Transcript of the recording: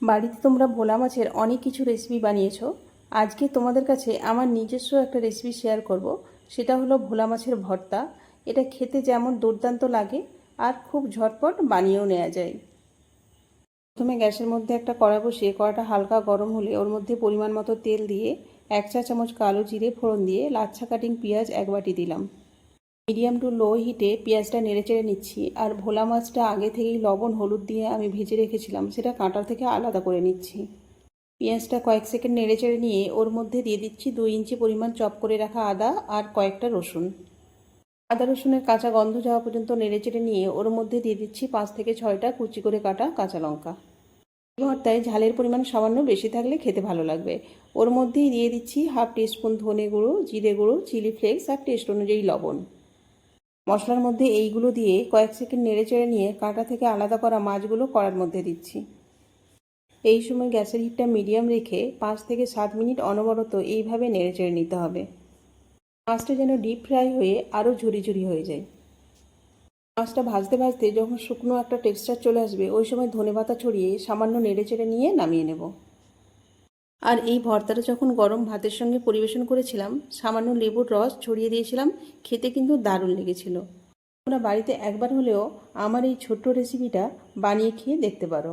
বাড়িতে তোমরা ভোলা মাছের অনেক কিছু রেসিপি বানিয়েছো। আজকে তোমাদের কাছে আমার নিজস্ব একটা রেসিপি শেয়ার করব। সেটা হলো ভোলা মাছের ভর্তা। এটা খেতে যেমন দুর্দান্ত লাগে আর খুব ঝটপট বানিয়েও নেওয়া যায়। প্রথমে গ্যাসের মধ্যে একটা কড়া বসিয়ে কড়াটা হালকা গরম হলে ওর মধ্যে পরিমাণ মতো তেল দিয়ে 1 চা চামচ কালো জিরে ফোড়ন দিয়ে লাচ্ছা কাটিং পেঁয়াজ 1 বাটি দিলাম। মিডিয়াম টু লো হিটে পেঁয়াজটা নেড়েচেড়ে নিচ্ছি। আর ভোলা মাছটা আগে থেকেই লবণ হলুদ দিয়ে আমি ভেজে রেখেছিলাম, সেটা কাঁটা থেকে আলাদা করে নিচ্ছি। পেঁয়াজটা কয়েক সেকেন্ড নেড়েচেড়ে নিয়ে ওর মধ্যে দিয়ে দিচ্ছি 2 ইঞ্চি পরিমাণ চপ করে রাখা আদা আর কয়েকটা রসুন। আদা রসুনের কাঁচা গন্ধ যাওয়া পর্যন্ত নেড়েচেড়ে নিয়ে ওর মধ্যে দিয়ে দিচ্ছি 5 থেকে 6টা কুচি করে কাটা কাঁচা লঙ্কা। ভর্তায় ঝালের পরিমাণ সামান্য বেশি থাকলে খেতে ভালো লাগবে। ওর মধ্যেই দিয়ে দিচ্ছি 1/2 টিস্পুন ধনে গুঁড়ো, জিরে গুঁড়ো, চিলি ফ্লেক্স আর টেস্ট অনুযায়ী লবণ। মশলার মধ্যে এইগুলো দিয়ে কয়েক সেকেন্ড নেড়েচেড়ে নিয়ে কাঁটা থেকে আলাদা করা মাছগুলো কড়ার মধ্যে দিচ্ছি। এই সময় গ্যাসের হিটটা মিডিয়াম রেখে 5 থেকে 7 মিনিট অনবরত এইভাবে নেড়েচেড়ে নিতে হবে। মাছটা যেন ডিপ ফ্রাই হয়ে আরও ঝুরি ঝুরি হয়ে যায়। মাছটা ভাজতে ভাজতে যখন শুকনো একটা টেক্সচার চলে আসবে, ওই সময় ধনেপাতা ছড়িয়ে সামান্য নেড়েচেড়ে নিয়ে নামিয়ে নেব। আর এই ভর্তাটা যখন গরম ভাতের সঙ্গে পরিবেশন করেছিলাম, সামান্য লেবুর রস ছড়িয়ে দিয়েছিলাম। খেতে কিন্তু দারুণ লেগেছিল। তোমরা বাড়িতে একবার হলেও আমার এই ছোট্ট রেসিপিটা বানিয়ে খেয়ে দেখতে পারো।